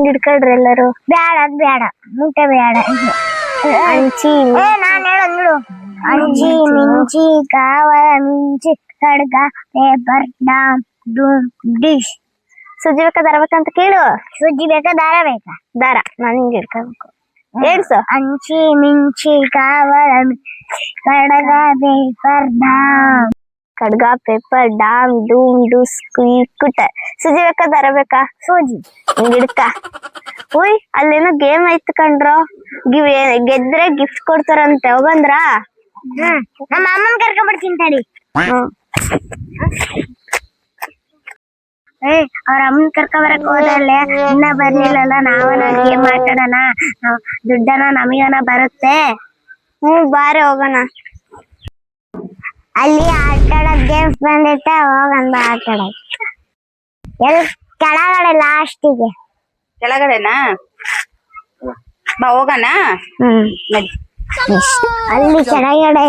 ಹಿಡ್ಕೊಳ್ರಿ ಎಲ್ಲರೂ. ಬ್ಯಾಡ ಬ್ಯಾಡ ಮುಟ್ಟೆ ಬ್ಯಾಡ. ಅಂಚಿ ನಾನ್ ಹೇಳೋದ್ ನೋಡು. ಅಂಚಿ ಮಿಂಚಿ ಕಾವಲ ಮಿಂಚಿ ಖಡ್ಗ ಪೇಪರ್ ಡಾಮ್ ಡೂಮ್ ಡಿಶ್. ಸುಜ್ಜಿ ಬೇಕಾ ದಾರ ಬೇಕಂತ ಕೇಳು. ಸುಜ್ಜಿ ಬೇಕಾ ದಾರ ಬೇಕಾ? ದಾರ ನಾನು ಹಿಂಗೆ ಹಿಡ್ಕೊಬೇಕು. ಹೇಳ್ಸು. ಅಂಚಿ ಮಿಂಚಿ ಕಾವಲ ಖಡ್ಗ ಪೇಪರ್ ಡಾಮ್. ಖಡ್ಗ ಪೇಪರ್ ಡಾಮ್ ಡೂಮ್ ಡೂಸ್ ಸ್ಕೂಟರ್. ಸುಜಿ ಬೇಕಾ ದಾರ ಬೇಕಾ? ಸೂಜಿ ಹಿಡ್ಕ. ಉಯ್ ಅಲ್ಲೇನೋ ಗೇಮ್ ಐತ್ ಕಣ್ರೋ. ಗೆದ್ರೆ ಗಿಫ್ಟ್ ಕೊಡ್ತಾರಂತೆ, ಹೋಗಂದ್ರ? ನಮ್ಮ ಅಮ್ಮನ್ ಕರ್ಕೊಂಡ್ಬಿಡ್ತೀನಿ ತಡಿ. ಅವ್ರ ಅಮ್ಮನ್ ಕರ್ಕೊಂಬರಕ್ ಹೋದಲ್ಲೇ ಇನ್ನ ಬರ್ಲಿಲ್ಲಲ್ಲ. ನಾವನ ಗೇಮ್ ಆಟಾಡೋಣ, ದುಡ್ಡನ ನಮಗನ ಬರುತ್ತೆ. ಬಾರೆ ಹೋಗೋಣ. ಅಲ್ಲಿ ಆಟಾಡೋ ಗೇಮ್ಸ್ ಬಂದೈತೆ, ಹೋಗಂದ ಆಟಾಡೋದು. ಕೆಳಗಡೆ ಲಾಸ್ಟಿಗೆ. ಕೆಳಗಡೆನಾ? ಬಾ ಹೋಗೋಣ. ಅಲ್ಲಿ ಕೆಳಗಡೆ.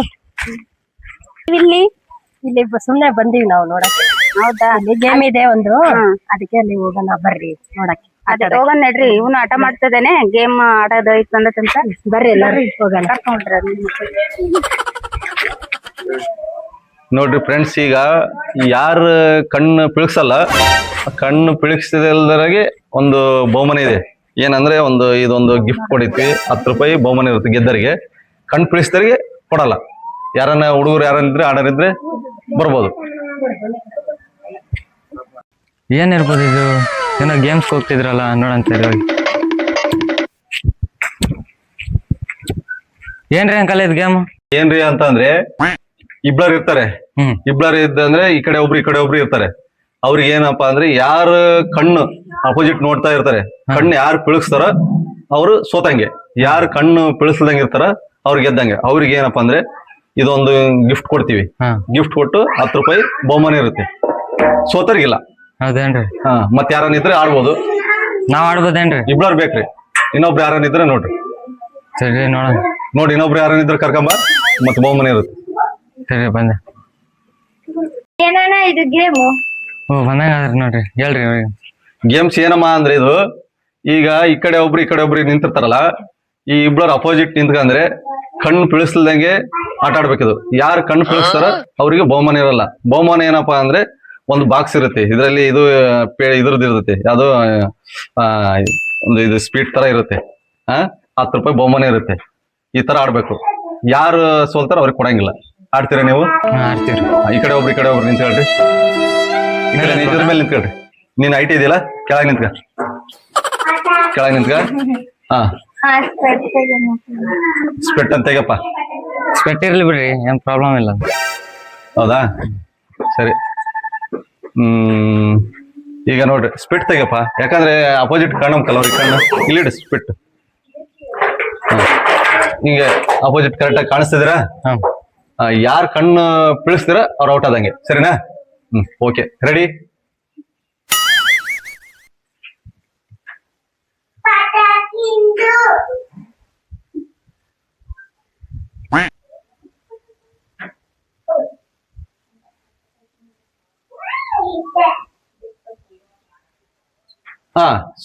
ಇಲ್ಲಿ ಸುಮ್ನೆ ಬಂದೀವಿ ನಾವು ನೋಡಕ್ಕೆ. ಹೌದಾ? ಅಲ್ಲಿ ಗೇಮ್ ಇದೆ ಒಂದು, ಅದಕ್ಕೆ ಅಲ್ಲಿ ಹೋಗೋಣ ಬರ್ರಿ ನೋಡಕ್ಕೆ. ಅದೇ ಹೋಗೋಣ ನಡ್ರಿ. ಇವನು ಆಟ ಮಾಡ್ತಿದ್ದೇನೆ, ಗೇಮ್ ಆಡೋದು ಐತ್ ಬಂದತ್ತಂತ. ಬರ್ರಿ ಎಲ್ಲರೂ ಹೋಗೋಣ. ನೋಡ್ರಿ ಫ್ರೆಂಡ್ಸ್, ಈಗ ಯಾರ ಕಣ್ಣು ಪಿಳಿಸಲ್ಲ, ಕಣ್ಣು ಪಿಳಿಸಿದಲ್ದರಾಗೆ ಒಂದು ಬಹುಮಾನ ಇದೆ. ಏನಂದ್ರೆ ಇದೊಂದು ಗಿಫ್ಟ್ ಕೊಡಿದ್ವಿ, 10 ರೂಪಾಯಿ ಬಹುಮಾನ ಇರುತ್ತೆ ಗೆದ್ದರಿಗೆ. ಕಣ್ಣು ಪಿಳಿಸಿದರಿಗೆ ಕೊಡಲ್ಲ. ಯಾರನ್ನ ಹುಡುಗರು ಯಾರನ್ನಿದ್ರೆ ಆಡರಿದ್ರೆ ಬರ್ಬೋದು. ಏನಿರ್ಬೋದು ಇದು? ಏನೋ ಗೇಮ್ಸ್ ಹೋಗ್ತಿದ್ರಲ್ಲ, ನೋಡಂತ ಹೋಗಿ. ಏನ್ರಿ ಅಂಕಲ್ ಇದು ಗೇಮ್? ಏನ್ರಿ ಅಂತ ಅಂದ್ರೆ, ಇಬ್ಳರ್ ಇರ್ತಾರೆ. ಇಬ್ಳರ್ ಇದ್ದಂದ್ರೆ ಈ ಕಡೆ ಒಬ್ರು ಇರ್ತಾರೆ. ಅವ್ರಿಗೆ ಏನಪ್ಪಾ ಅಂದ್ರೆ, ಯಾರು ಕಣ್ಣು ಅಪೋಸಿಟ್ ನೋಡ್ತಾ ಇರ್ತಾರೆ, ಕಣ್ಣು ಯಾರು ಪಿಳಿಸ್ತಾರ ಅವ್ರು ಸೋತಂಗೆ. ಯಾರು ಕಣ್ಣು ಪಿಳಿಸ್ದಂಗೆ ಇರ್ತಾರ ಅವ್ರು ಗೆದ್ದಂಗೆ. ಅವ್ರಿಗೆ ಏನಪ್ಪಾ ಅಂದ್ರೆ ಇದೊಂದು ಗಿಫ್ಟ್ ಕೊಡ್ತೀವಿ. ಗಿಫ್ಟ್ ಕೊಟ್ಟು 10 ರೂಪಾಯಿ ಬಹುಮಾನ ಇರುತ್ತೆ. ಸೋತರ್ಗಿಲ್ಲ. ಹೌದೇನ್ರಿ? ಮತ್ ಯಾರನ್ನಿದ್ರೆ ಆಡ್ಬೋದು. ನಾವ್ ಆಡ್ಬೋದೇನ್ರಿ? ಇಬ್ಳರ್ ಬೇಕ್ರಿ. ಇನ್ನೊಬ್ರು ಯಾರನ್ನಿದ್ರೆ ನೋಡ್ರಿ. ಸರಿ ನೋಡೋಣ. ನೋಡಿ, ಇನ್ನೊಬ್ರು ಯಾರನ್ನಿದ್ರೆ ಕರ್ಕೊಂಬ, ಮತ್ ಬಹುಮಾನ ಇರುತ್ತೆ. ಸರಿ ಬಂದೆ. ಏನಣ್ಣ ಇದು ಗೇಮು? ಬಂದಂಗ ನೋಡ್ರಿ, ಹೇಳ್ರಿ. ಗೇಮ್ಸ್ ಏನಮ್ಮ ಅಂದ್ರೆ, ಇದು ಈಗ ಈ ಕಡೆ ಒಬ್ರು ನಿಂತಿರ್ತಾರಲ್ಲ, ಈ ಇಬ್ಳರ್ ಅಪೋಸಿಟ್ ನಿಂತ್ಕಂದ್ರೆ ಕಣ್ಣು ಪಿಳಿಸ್ದಂಗೆ ಆಟ ಆಡ್ಬೇಕಿದು. ಯಾರು ಕಣ್ಣು ಪಿಳಿಸ್ತಾರ ಅವ್ರಿಗೆ ಬಹುಮಾನ ಇರಲ್ಲ. ಬಹುಮಾನ ಏನಪ್ಪಾ ಅಂದ್ರೆ, ಒಂದು ಬಾಕ್ಸ್ ಇರುತ್ತೆ. ಇದರಲ್ಲಿ ಇದ್ರದ್ದು ಇರುತ್ತೆ, ಯಾವ್ದು ಇದು ಸ್ಪೀಡ್ ತರ ಇರುತ್ತೆ. 10 ರೂಪಾಯಿ ಬಹುಮಾನ ಇರುತ್ತೆ. ಈ ತರ ಆಡ್ಬೇಕು. ಯಾರು ಸೋಲ್ತಾರ ಅವ್ರಿಗೆ ಕೊಡಂಗಿಲ್ಲ. ಆಡ್ತೀರಾ ನೀವು? ಆಡ್ತೀರಿ. ಈ ಕಡೆ ಒಬ್ರು ನಿಂತ್ಕೊಳ್ರಿ. ಈ ಕಡೆ ಇದ್ರ ಮೇಲೆ ನಿಂತ್ಕೊಳ್ರಿ. ನೀನ್ ಐಟಿ ಇದೆಯಲ್ಲ, ಕೆಳಗೆ ನಿಂತ್ಕ. ಸ್ಪೆಟ್ ಅಂತ ತೆಗಪ್ಪ. ಸ್ಪೆಟ್ ಇರ್ಲಿ ಬಿಡ್ರಿ, ಏನ್ ಪ್ರಾಬ್ಲಮ್ ಇಲ್ಲ. ಹೌದಾ? ಸರಿ. ಈಗ ನೋಡ್ರಿ, ಸ್ಪಿಟ್ ತೆಗಪ್ಪ. ಯಾಕಂದ್ರೆ ಅಪೋಸಿಟ್ ಕಣ್ಣಂಕಲ್ಲ ಅವ್ರಿಗೆ ಕಣ್ಣು. ಇಲ್ಲಿ ಸ್ಪಿಟ್ ಹಿಂಗೆ ಅಪೋಸಿಟ್ ಕರೆಕ್ಟ್ ಆಗಿ ಕಾಣಿಸ್ತಿದ್ದೀರಾ? ಯಾರು ಕಣ್ಣು ಪಿಳಿಸ್ತೀರ ಅವ್ರು ಔಟ್ ಆದಂಗೆ. ಸರಿನಾ? Okay, ready?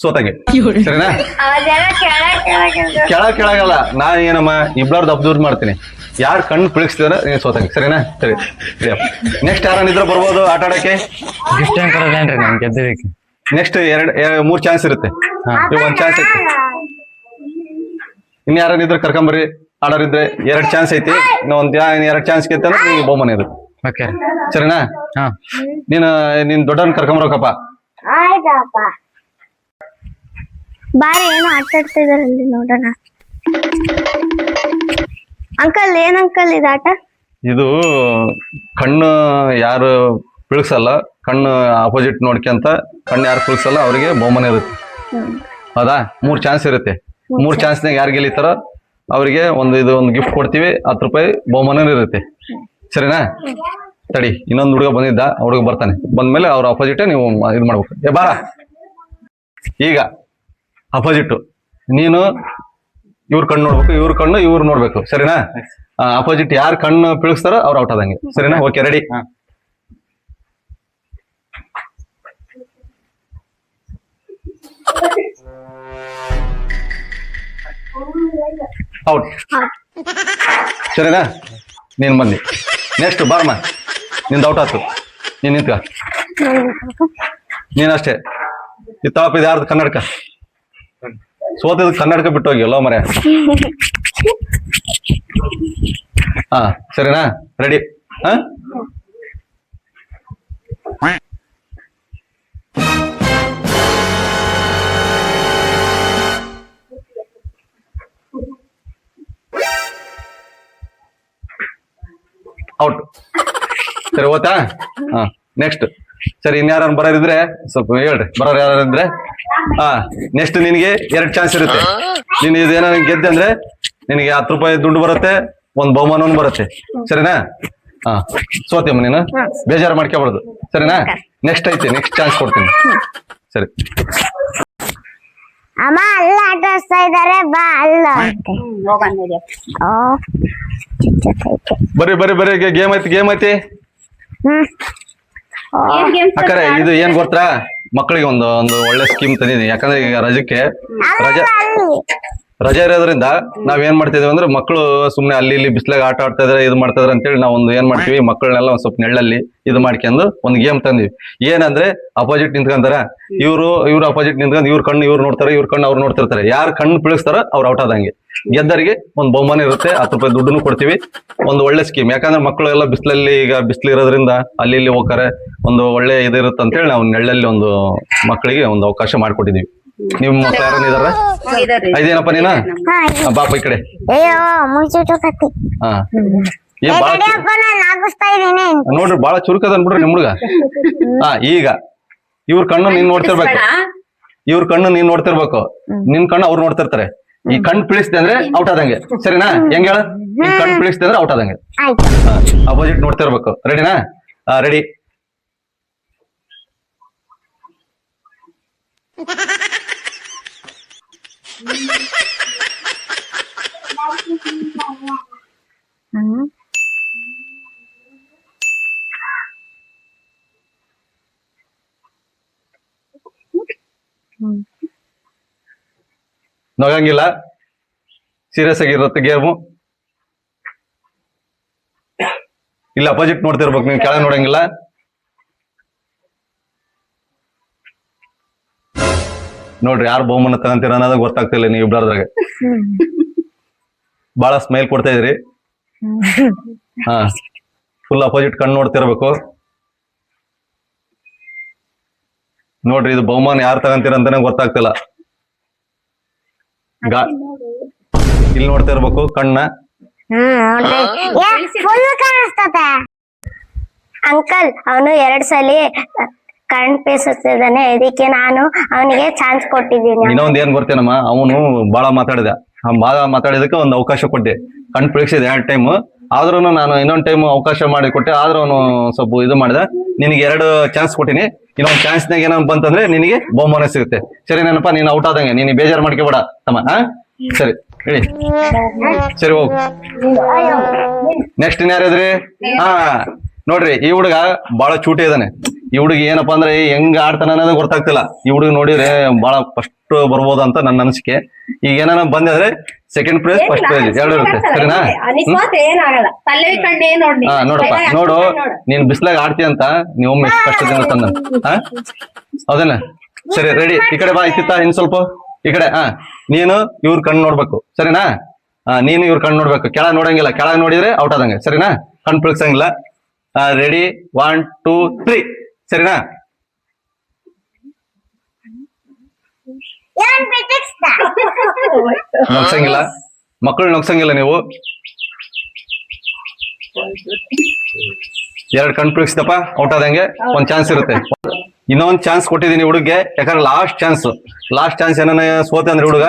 ಸೋತಂಗೆ. ಸರಿನಾ? ಕೆಳಗಲ್ಲ. ನಾನ್ ಏನಮ್ಮ ಇಬ್ಳಾರ್ದು ಅಬ್ಸರ್ವ್ ಮಾಡ್ತೀನಿ. ಯಾರು ಕಣ್ಣು ಪಿಳಿಸ್ತಿದಾರ ನೀನ್ ಸೋತಂಗೆ. ಸರಿನಾ? ಸರಿ. ನೆಕ್ಸ್ಟ್ ಯಾರನ್ನಿದ್ರೆ ಬರ್ಬೋದು ಆಟ ಆಡಕ್ಕೆ. ಗಿಫ್ಟ್ ಏನ್ ಕೊಡೋದೇನ್ರಿ ನಮ್ ಗೆದ್ದಕ್ಕೆ? ನೆಕ್ಸ್ಟ್ 3 ಚಾನ್ಸ್ ಇರುತ್ತೆ. ಒಂದ್ ಚಾನ್ಸ್ ಐತಿ. ಇನ್ ಯಾರನ್ನಿದ್ರೆ ಕರ್ಕೊಂಬರ್ರಿ. ಆಡೋರಿದ್ರೆ 2 ಚಾನ್ಸ್ ಐತಿ. ಇನ್ನೊಂದ್ 2 ಚಾನ್ಸ್ ಗೆತ್ತ ಅಂದ್ರೆ ನಿಮ್ಗೆ ಬಹುಮಾನ ಇರುತ್ತೆ. ಓಕೆ, ಸರಿನಾ? ನೀನ್ ದೊಡ್ಡವನ್ ಕರ್ಕೊಂಬರಕಪ್ಪ. ಬಾರಿ ಏನೋ ಆಟಾಡ್ತಿದಾರಲ್ಲಿ, ನೋಡೋಣ. ಅಂಕಲ್, ಏನ್ ಅಂಕಲ್ ಇದು ಆಟ? ಇದು ಕಣ್ಣು ಯಾರು ಪಿಳಿಸಲ್ಲ, ಕಣ್ಣು ಅಪೋಸಿಟ್ ನೋಡ್ಕೊಂತ ಕಣ್ಣು ಯಾರು ಪಿಳಿಸಲ್ಲ ಅವ್ರಿಗೆ ಬಹುಮಾನ ಇರುತ್ತೆ. ಹೌದಾ? 3 ಚಾನ್ಸ್ ಇರುತ್ತೆ. 3 ಚಾನ್ಸ್ನಾಗ ಯಾರು ಗೆಲ್ಲಿತಾರ ಅವ್ರಿಗೆ ಒಂದು ಗಿಫ್ಟ್ ಕೊಡ್ತೀವಿ. 10 ರೂಪಾಯಿ ಬಹುಮಾನ ಇರುತ್ತೆ. ಸರಿನಾ? ತಡಿ, ಇನ್ನೊಂದು ಹುಡುಗ ಬಂದಿದ್ದ, ಹುಡುಗ ಬರ್ತಾನೆ. ಬಂದ್ಮೇಲೆ ಅವ್ರ ಅಪೋಸಿಟ್ ನೀವು ಇದು ಮಾಡ್ಬೇಕು. ಬಾರ. ಈಗ ಅಪೋಸಿಟ್ ನೀನು ಇವ್ರ ಕಣ್ಣು ನೋಡ್ಬೇಕು, ಇವ್ರ ಕಣ್ಣು ಇವ್ರು ನೋಡ್ಬೇಕು. ಸರಿನಾ? ಅಪೋಸಿಟ್ ಯಾರು ಕಣ್ಣು ಪಿಳಿಸ್ತಾರ ಅವ್ರು ಔಟ್ ಆದಂಗೆ. ಸರಿನಾ? Okay, ready? ಔಟ್. ಸರಿನಾ? ನೀನ್ ಬಂದಿ. ನೆಕ್ಸ್ಟ್ ಬಾರಮ್ಮ, ನಿಂದ ಔಟ್ ಆಯ್ತು. ನೀನ್ ನಿಂತ್ಕ. ನೀನಷ್ಟೇ. ಇತ್ತಾಪ ಇದು ಯಾರ್ದು ಕನ್ನಡಕ? ಸೋತಿದ್ ಕನ್ನಡಕ ಬಿಟ್ಟು ಹೋಗಿಲ್ಲ ಮರೆ. ಹಾ ಸರಿನಾ? ರೆಡಿ? ಹಾ ಔಟ್. ಸರಿ ಓದ್ತಾ? ಹಾ ನೆಕ್ಸ್ಟ್. ಸರಿ ಇನ್ಯಾರು ಬರೋದಿದ್ರೆ ಸ್ವಲ್ಪ ಹೇಳ್ರಿ. ಬರೋರು ಯಾರಿದ್ರೆ ಹಾ ನೆಕ್ಸ್ಟ್ ನಿನಗೆ 2 ಚಾನ್ಸ್ ಇರುತ್ತೆ. ನೀನು ಇದೇನೋ ಗೆದ್ದೆ ಅಂದ್ರೆ ನಿನಗೆ 10 ರೂಪಾಯಿ ದುಡ್ಡು ಬರುತ್ತೆ, ಒಂದು ಬಹುಮಾನವನ್ನು ಬರುತ್ತೆ. ಸರಿನಾ? ಹಾ ಸೋತಿಯಮ್ಮ ನೀನು, ಬೇಜಾರು ಮಾಡ್ಕೋಬಾರ್ದು. ಸರಿನಾ? ನೆಕ್ಸ್ಟ್ ಐತಿ, ನೆಕ್ಸ್ಟ್ ಚಾನ್ಸ್ ಕೊಡ್ತೀನಿ. ಸರಿ ಅಮ್ಮ ಅಲ್ಲ ಆಟ ಆಡಿಸ್ತಾ ಇದಾರೆ, ಬಾ ಅಲ್ಲ. ಹೋಗೋಣ ನಡಿ. ಬರ್ರಿ ಬರ್ರಿ ಬರ್ರಿ, ಗೇಮ್ ಐತಿ ಗೇಮ್ ಐತಿ. ಏನ್ games ಅಕ್ಕರೆ ಇದು ಏನ್ ಗೊತ್ತಾ, ಮಕ್ಕಳಿಗೆ ಒಂದು ಒಂದು ಒಳ್ಳೆ ಸ್ಕೀಮ್ ತಂದಿದ್ದೀನಿ. ಯಾಕಂದ್ರೆ ಈಗ ರಜಕ್ಕೆ ರಜೆ ಇರೋದ್ರಿಂದ ನಾವ್ ಏನ್ ಮಾಡ್ತಿದೀವಿ ಅಂದ್ರೆ ಮಕ್ಕಳು ಸುಮ್ನೆ ಅಲ್ಲಿ ಇಲ್ಲಿ ಬಿಸ್ಲಾಗ ಆಟ ಆಡ್ತಾ ಇದಾರೆ, ಇದು ಮಾಡ್ತಾ ಇದಾರೆ ಅಂತೇಳಿ ನಾವು ಒಂದು ಏನ್ ಮಾಡ್ತೀವಿ, ಮಕ್ಕಳನ್ನೆಲ್ಲ ಒಂದ್ ಸ್ವಲ್ಪ ನೆಳ್ಳಲ್ಲಿ ಇದು ಮಾಡ್ಕೊಂಡು ಒಂದು ಗೇಮ್ ತಂದಿವಿ. ಏನಂದ್ರೆ ಅಪೋಸಿಟ್ ನಿಂತ್ಕೊಂತಾರ, ಇವ್ರು ಅಪೋಸಿಟ್ ನಿಂತ್ಕೊಂಡು ಇವ್ರ ಕಣ್ಣು ಇವ್ರು ನೋಡ್ತಾರೆ, ಇವ್ರ ಕಣ್ಣು ಅವ್ರು ನೋಡ್ತಿರ್ತಾರೆ. ಯಾರು ಕಣ್ಣು ಬೀಳಿಸ್ತಾರ ಅವ್ರು ಔಟ್ ಆದಂಗೆ. ಗೆದ್ದರಿಗೆ ಒಂದು ಬಹುಮಾನ ಇರುತ್ತೆ, 10 ರೂಪಾಯಿ ದುಡ್ಡನ್ನು ಕೊಡ್ತೀವಿ. ಒಂದು ಒಳ್ಳೆ ಸ್ಕೀಮ್. ಯಾಕಂದ್ರೆ ಮಕ್ಕಳು ಎಲ್ಲ ಬಿಸಿಲಲ್ಲಿ, ಈಗ ಬಿಸಿಲು ಇರೋದ್ರಿಂದ ಅಲ್ಲಿ ಇಲ್ಲಿ ಹೋಗ್ತಾರೆ, ಒಂದು ಒಳ್ಳೆ ಇದಿರುತ್ತೆ ಅಂತೇಳಿ ನಾವು ನೆಳ್ಳಲ್ಲಿ ಒಂದು ಮಕ್ಕಳಿಗೆ ಒಂದು ಅವಕಾಶ ಮಾಡ್ಕೊಟ್ಟಿದೀವಿ. ನಿಮ್ ಮಕ್ಳು ಯಾರನ್ನ ಇದಾರ? ಇದೇನಪ್ಪ ನೀನ? ಬಾಪ ಈ ಕಡೆ. ಅಯ್ಯೋ ಮುಚ್ಚಿಟ್ಟು ಹಾ ಏನ್ ಬಾಳ ನಾನು ಆಗಿಸ್ತಾ ಇದೀನಿ. ನೋಡ್ರಿ ಬಾಳ ಚುರುಕದ ಅನ್ಬಿಡ್ರಿ ನಿಮ್ ಹುಡುಗ. ಹಾ ಈಗ ಇವ್ರ ಕಣ್ಣು ನೀನ್ ನೋಡ್ತಿರ್ಬೇಕು, ಇವ್ರ ಕಣ್ಣು ನೀನ್ ನೋಡ್ತಿರ್ಬೇಕು, ನಿನ್ ಕಣ್ಣು ಅವ್ರು ನೋಡ್ತಿರ್ತಾರೆ. ಈ ಕಣ್ಣು ಪೀಳಿಸ್ದೆ ಅಂದ್ರೆ ಔಟ್ ಆದಂಗೆ. ಸರಿನಾ? ಹೆಂಗ ಹೇಳ? ಈ ಕಣ್ಣು ಪೀಳಿಸ್ದೆ ಅಂದ್ರೆ ಔಟ್ ಆದಂಗೆ. ಅಪೋಸಿಟ್ ನೋಡ್ತಿರ್ಬೇಕು. ರೆಡಿನಾ? ರೆಡಿ. ನಗಂಗಿಲ್ಲ, ಸೀರಿಯಸ್ ಆಗಿರುತ್ತೆ ಗೇಮು. ಇಲ್ಲ ಅಪೋಸಿಟ್ ನೋಡ್ತಿರ್ಬೇಕು, ನೀನ್ ಕೆಳಗೆ ನೋಡಂಗಿಲ್ಲ. ನೋಡ್ರಿ ಯಾರು ಬಹುಮಾನ ತಗೊಂತೀರ ಅನ್ನೋದು ಗೊತ್ತಾಗ್ತಿಲ್ಲ ನೀವು ಇಬ್ಬರದ್ರಾಗ. ಬಹಳ ಸ್ಮೈಲ್ ಕೊಡ್ತಾ ಇದ್ರಿ. ಹಾ ಫುಲ್ ಅಪೋಸಿಟ್ ಕಣ್ಣು ನೋಡ್ತಿರ್ಬೇಕು. ನೋಡ್ರಿ ಇದು ಬಹುಮಾನ ಯಾರು ತಗೊಂತೀರ ಅಂತಾನೆ ಗೊತ್ತಾಗ್ತಿಲ್ಲ. ಇಲ್ಲಿ ನೋಡ್ತಾ ಇರ್ಬೇಕು ಕಣ್ಣ. ಫುಲ್ ಕಾಣಿಸ್ತತೆ. ಅಂಕಲ್ ಅವನು 2 ಸಲ ಕರಣ್ ಪೇಸಿದ್ದಾನೆ, ಇದಕ್ಕೆ ನಾನು ಅವನಿಗೆ ಚಾನ್ಸ್ ಕೊಟ್ಟಿದ್ದೀನಿ. ಇನ್ನೊಂದ್ ಏನ್ ಗೊತ್ತೇನಮ್ಮ, ಅವನು ಬಾಳ ಮಾತಾಡಿದ. ಬಾಳ ಮಾತಾಡಿದಕ್ಕೆ ಒಂದು ಅವಕಾಶ ಕೊಟ್ಟೆ, ಕಣ್ ಪರೀಕ್ಷಿದೆ 2 ಟೈಮ್. ಆದ್ರೂ ನಾನು ಇನ್ನೊಂದ್ ಟೈಮ್ ಅವಕಾಶ ಮಾಡಿ ಕೊಟ್ಟೆ, ಆದ್ರೂ ಅವನು ಸ್ವಲ್ಪ ಇದು ಮಾಡಿದ. ನಿನಗೆ 2 ಚಾನ್ಸ್ ಕೊಟ್ಟಿನಿ. ಇನ್ನೊಂದ್ ಚಾನ್ಸ್ನಾಗ ಏನಪ್ಪ ಅಂತಂದ್ರೆ ನಿನಗೆ ಬಹುಮಾನ ಸಿಗುತ್ತೆ. ಸರಿ ನೆನಪ? ನೀನ್ ಔಟ್ ಆದಂಗೆ, ನೀನ್ ಬೇಜಾರು ಮಾಡ್ಕೋಬೇಡ ತಮ್ಮ. ಸರಿ ಹೇಳಿ. ಸರಿ ಹೋಗು. ನೆಕ್ಸ್ಟ್ ಇನ್ಯಾರಿದ್ರಿ? ಹಾ ನೋಡ್ರಿ ಈ ಹುಡುಗ ಬಾಳ ಚೂಟಿ ಇದಾನೆ. ಈ ಹುಡುಗ ಏನಪ್ಪಾ ಅಂದ್ರೆ ಹೆಂಗ್ ಆಡ್ತಾನ ಅನ್ನೋದು ಗೊತ್ತಾಗ್ತಿಲ್ಲ. ಈ ಹುಡುಗ ನೋಡಿದ್ರೆ ಬಾಳ ಫಸ್ಟ್ ಬರ್ಬೋದು ಅಂತ ನನ್ನ ಅನಿಸಿಕೆ. ಈಗ ಏನಾನ ಬಂದ್ರೆ ಸೆಕೆಂಡ್ ಪ್ರೈಸ್, ಫಸ್ಟ್ ಪ್ರೈಸ್ 2 ಇರುತ್ತೆ. ಸರಿನಾ? ಹಾ ನೋಡಪ್ಪ, ನೋಡು ನೀನ್ ಬಿಸ್ಲಾಗ ಆಡ್ತಿ ಅಂತ ನೀವೊಮ್ಮೆ ಎಷ್ಟು ಕಷ್ಟದಿಂದ ತಂದ. ಹಾ ಹೌದೇನ? ಸರಿ ರೆಡಿ. ಈ ಕಡೆ ಬಾ, ಇತ್ತಿತ್ತ ಇನ್ ಸ್ವಲ್ಪ ಈ ಕಡೆ. ನೀನು ಇವ್ರ ಕಣ್ಣು ನೋಡ್ಬೇಕು. ಸರಿನಾ? ನೀನು ಇವ್ರ ಕಣ್ಣು ನೋಡ್ಬೇಕು, ಕೆಳಗ್ ನೋಡಂಗಿಲ್ಲ. ಕೆಳಗ್ ನೋಡಿದ್ರೆ ಔಟ್ ಆದಂಗೆ. ಸರಿನಾ? ಕಣ್ ಪಿಳ್ಸಂಗಿಲ್ಲ. ರೆಡಿ 1 2 3. ಸರಿನಾ? ನಗ್ಸಂಗಿಲ್ಲ ಮಕ್ಕಳು, ನಗ್ಸಂಗಿಲ್ಲ ನೀವು. 2 ಕಣ್ ಪಿಳಿಸ್ತಪ್ಪ, ಔಟ್ ಆದಂಗೆ. ಒಂದ್ ಚಾನ್ಸ್ ಇರುತ್ತೆ. ಇನ್ನೊಂದ್ ಚಾನ್ಸ್ ಕೊಟ್ಟಿದ್ದೀನಿ ಹುಡುಗ್ಗೆ, ಯಾಕಂದ್ರೆ ಲಾಸ್ಟ್ ಚಾನ್ಸ್ ಏನ ಸೋತೆ ಅಂದ್ರೆ ಹುಡುಗ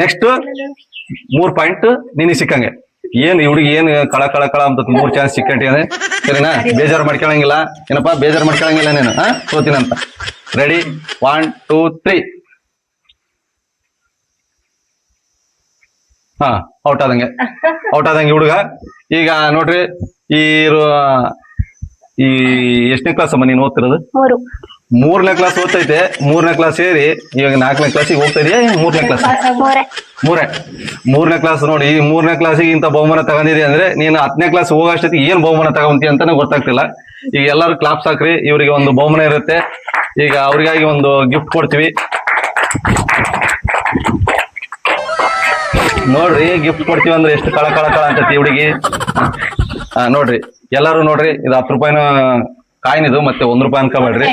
ನೆಕ್ಸ್ಟ್ 3 ಪಾಯಿಂಟ್ ನಿನಗೆ ಸಿಕ್ಕಂಗೆ. ಏನ್ ಈ ಹುಡುಗಿ ಏನ್ ಕಳ ಅಂತ 3 ಚಾನ್ಸ್ ಸಿಕ್ಕಂಟಿದೆ. ಸರಿನಾ? ಬೇಜಾರು ಮಾಡ್ಕೊಳಂಗಿಲ್ಲ ಏನಪ್ಪಾ, ಬೇಜಾರು ಮಾಡ್ಕೊಳಂಗಿಲ್ಲ ನೀನು. ಸೋತಿನಂತ. ರೆಡಿ 1 2 3. ಔಟ್ ಆದಂಗೆ ಹುಡುಗ. ಈಗ ನೋಡ್ರಿ ಈ ಎಷ್ಟನೇ ಕ್ಲಾಸ್ ಅಮ್ಮ ನೀನು ಓದ್ತಿರೋದು? 3ನೇ ಕ್ಲಾಸ್ ಓದ್ತೈತೆ, 3ನೇ ಕ್ಲಾಸ್ ಸೇರಿ ಇವಾಗ 4ನೇ ಕ್ಲಾಸಿಗೆ ಹೋಗ್ತಾ ಇದೆಯಾ? 3ನೇ ಕ್ಲಾಸ್ ಮೂರನೇ ಕ್ಲಾಸ್ ನೋಡಿ. ಈ 3ನೇ ಕ್ಲಾಸಿಗೆ ಇಂಥ ಬಹುಮಾನ ತಗೊಂಡಿದೆ ಅಂದ್ರೆ ನೀನು 10ನೇ ಕ್ಲಾಸ್ ಹೋಗೋಷ್ಟೊತ್ತಿಗೆ ಏನ್ ಬಹುಮಾನ ತಗೊಂತಿ ಅಂತಾನೆ ಗೊತ್ತಾಗ್ತಿಲ್ಲ. ಈಗ ಎಲ್ಲರೂ ಕ್ಲಾಪ್ಸ್ ಹಾಕ್ರಿ, ಇವ್ರಿಗೆ ಒಂದು ಬಹುಮಾನ ಇರುತ್ತೆ. ಈಗ ಅವ್ರಿಗಾಗಿ ಒಂದು ಗಿಫ್ಟ್ ಕೊಡ್ತೀವಿ ನೋಡ್ರಿ. ಗಿಫ್ಟ್ ಕೊಡ್ತೀವಿ ಅಂದ್ರೆ ಎಷ್ಟು ಕಳ ಅಂತೈತಿ ಹುಡುಗಿ. ನೋಡ್ರಿ ಎಲ್ಲಾರು ನೋಡ್ರಿ, ಇದು 10 ರೂಪಾಯಿನ ಕಾಯಿನ್ ಇದು, ಮತ್ತೆ 1 ರೂಪಾಯಿ ಅನ್ಕೋಬೇಡ್ರಿ.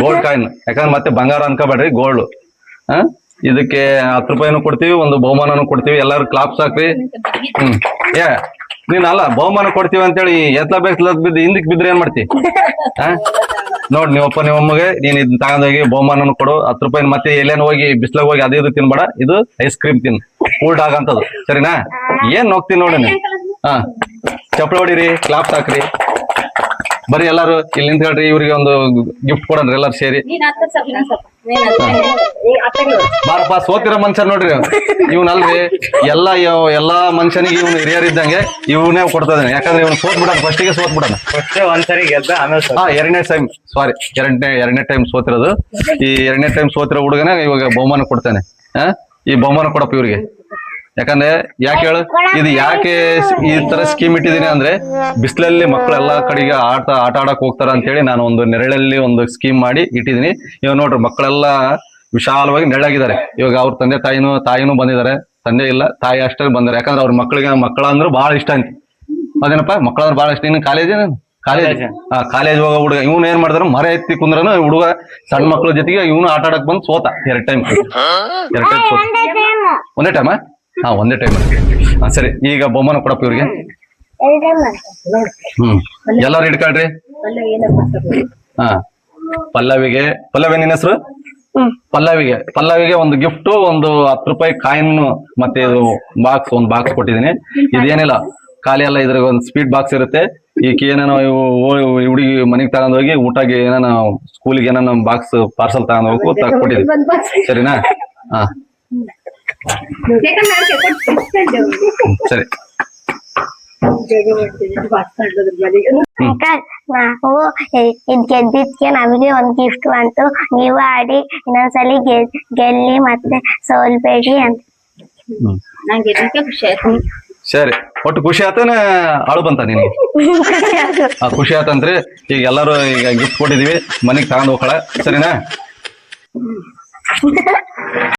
ಗೋಲ್ಡ್ ಕಾಯಿನ್, ಯಾಕಂದ್ರೆ ಮತ್ತೆ ಬಂಗಾರ ಅನ್ಕೋಬೇಡ್ರಿ, ಗೋಲ್ಡ್. ಇದಕ್ಕೆ 10 ರೂಪಾಯಿನೂ ಕೊಡ್ತೀವಿ, ಒಂದು ಬಹುಮಾನನು ಕೊಡ್ತೀವಿ. ಎಲ್ಲಾರು ಕ್ಲಾಪ್ಸ್ ಹಾಕ್ರಿ. ಏ ನೀನ್ ಅಲ್ಲ ಬಹುಮಾನ ಕೊಡ್ತೀವಿ ಅಂತೇಳಿ ಎತ್ಲ ಬಿದ್ದು ಹಿಂದಕ್ಕೆ ಬಿದ್ರೆ ಏನ್ ಮಾಡ್ತಿ? ನೋಡ್ ನಿಮ್ಮಮ್ಮಗೆ ನೀನ್ ಇದನ್ನ ತಗೊಂಡೋಗಿ ಬಹುಮಾನನು ಕೊಡು. 10 ರೂಪಾಯಿನ ಮತ್ತೆ ಎಲ್ಲೇನು ಹೋಗಿ ಬಿಸ್ಲಾಗ ಹೋಗಿ ಅದೇ ಇದು ತಿನ್ಬೇಡ. ಇದು ಐಸ್ ಕ್ರೀಮ್ ತಿನ್, ಕೂಲ್ಡ್ ಆಗಂತದ್ದು, ಸರಿನಾ? ಏನ್ ಹೋಗ್ತೀನಿ ನೋಡಿ ನೀ. ಚಪ್ಪಳ ಹೊಡಿರಿ, ಕ್ಲಾಪ್ಸ್ ಹಾಕ್ರಿ. ಬರೀ ಎಲ್ಲಾರು ಇಲ್ಲಿ ನಿಂತ್ಕೊಳ್ರಿ, ಇವ್ರಿಗೆ ಒಂದು ಗಿಫ್ಟ್ ಕೊಡನ್ರಿ ಎಲ್ಲಾರು ಸೇರಿ. ಬಾರಪ್ಪ, ಸೋತಿರೋ ಮನುಷ್ಯ ನೋಡ್ರಿ ಇವ್ನಲ್ರಿ. ಎಲ್ಲಾ ಮನುಷ್ಯನಿಗೆ ಇವ್ನು ಹಿರಿಯರಿದ್ದಂಗೆ ಇವನೇ ಕೊಡ್ತಾನೆ. ಯಾಕಂದ್ರೆ ಇವ್ನು ಸೋತ್ ಬಿಡೋಣ, ಫಸ್ಟಿಗೆ ಸೋತ್ ಬಿಡೋಣ. ಒಂದ್ಸರಿ ಗೆದ್ದ, ಆಮೇಲೆ ಎರಡನೇ ಟೈಮ್, ಸಾರಿ ಎರಡನೇ ಟೈಮ್ ಸೋತಿರೋದು. ಈ 2ನೇ ಟೈಮ್ ಸೋತಿರೋ ಹುಡುಗನ ಇವಾಗ ಬಹುಮಾನ ಕೊಡ್ತಾನೆ. ಈ ಬಹುಮಾನ ಕೊಡಪ್ಪ ಇವ್ರಿಗೆ. ಯಾಕಂದ್ರೆ ಯಾಕೆ ಹೇಳು, ಇದು ಯಾಕೆ ಈ ತರ ಸ್ಕೀಮ್ ಇಟ್ಟಿದ್ದೀನಿ ಅಂದ್ರೆ, ಬಿಸಿಲಲ್ಲಿ ಮಕ್ಕಳು ಎಲ್ಲಾ ಕಡೆಗೆ ಆಟ ಆಡಕ್ ಹೋಗ್ತಾರ ಅಂತ ಹೇಳಿ ನಾನು ಒಂದು ನೆರಳಲ್ಲಿ ಒಂದು ಸ್ಕೀಮ್ ಮಾಡಿ ಇಟ್ಟಿದ್ದೀನಿ. ಇವಾಗ ನೋಡ್ರಿ ಮಕ್ಕಳೆಲ್ಲ ವಿಶಾಲವಾಗಿ ನೆರಳಾಗಿದ್ದಾರೆ. ಇವಾಗ ಅವ್ರ ತಾಯಿನೂ ಬಂದಿದ್ದಾರೆ, ತಂದೆ ಇಲ್ಲ, ತಾಯಿ ಅಷ್ಟೇ ಬಂದಾರೆ. ಯಾಕಂದ್ರೆ ಅವ್ರ ಮಕ್ಕಳ ಅಂದ್ರೆ ಬಹಳ ಇಷ್ಟ ಅಂತ. ಅದೇನಪ್ಪ, ಮಕ್ಕಳಂದ್ರೆ ಬಹಳ ಇಷ್ಟ. ಇನ್ನು ಕಾಲೇಜ್ ಹೋಗೋ ಹುಡುಗ ಇವ್ನು ಏನ್ ಮಾಡ್ತಾರ, ಮರ ಎತ್ತಿ ಕುಂದ್ರನು ಹುಡುಗ ಸಣ್ಣ ಮಕ್ಕಳ ಜೊತೆಗೆ ಇವನು ಆಟ ಆಡಕ್ ಬಂದು ಸೋತ 2 ಟೈಮ್ ಸೋತ. ಒಂದೇ ಟೈಮ್? ಒಂದೇ ಟೈಮ್. ಸರಿ, ಈಗ ಬಹುಮಾನ ಕೊಡಪ್ಪ ಇವ್ರಿಗೆ. ಎಲ್ಲಾರು ಹಿಡ್ಕೊಳ್ರಿ. ಪಲ್ಲವಿ ನಿನ್ನ ಹೆಸರು? ಪಲ್ಲವಿಗೆ ಒಂದು ಗಿಫ್ಟ್, ಒಂದು 10 ರೂಪಾಯಿ ಕಾಯಿನ್, ಮತ್ತೆ ಇದು ಒಂದು ಬಾಕ್ಸ್ ಕೊಟ್ಟಿದ್ದೀನಿ. ಇದೇನಿಲ್ಲ, ಖಾಲಿ ಅಲ್ಲ, ಇದ್ರಾಗ ಒಂದು ಸ್ವೀಟ್ ಬಾಕ್ಸ್ ಇರುತ್ತೆ. ಈಗ ಏನೇನೋ ಹುಡುಗಿ ಮನೆಗೆ ತಗೊಂಡ್ ಹೋಗಿ ಊಟಗೆ ಏನಾನ ಸ್ಕೂಲಿಗೆ ಏನಾನ ಬಾಕ್ಸ್ ಪಾರ್ಸಲ್ ತಗೊಂಡ್ ಹೋಗು ಕೊಟ್ಟಿದ್ವಿ, ಸರಿನಾ? ಸರಿ. ನಾವು ಇದ್ ಗೆದ್ದಿದ್ಕೆ ನಮಗೆ ಒಂದ್ ಗಿಫ್ಟ್ ಬಂತು. ನೀವು ಆಡಿ ಇನ್ನೊಂದ್ಸಲಿ ಗೆಲ್ಲಿ ಮತ್ತೆ ಸೋಲ್ಬೇಡಿ ಅಂತ. ನಂಗೆ ಖುಷಿ ಆಯ್ತು. ಸರಿ, ಒಟ್ಟು ಖುಷಿ ಆತನ ಅಳು ಬಂತ ನಿನಗೆ? ಖುಷಿ ಆತಂತ್ರಿ. ಈಗ ಎಲ್ಲಾರು ಈಗ ಗಿಫ್ಟ್ ಕೊಟ್ಟಿದೀವಿ, ಮನೆಗ್ ತಗೊಂಡ್ ಹೋಗ್ಕಳ, ಸರಿನಾ?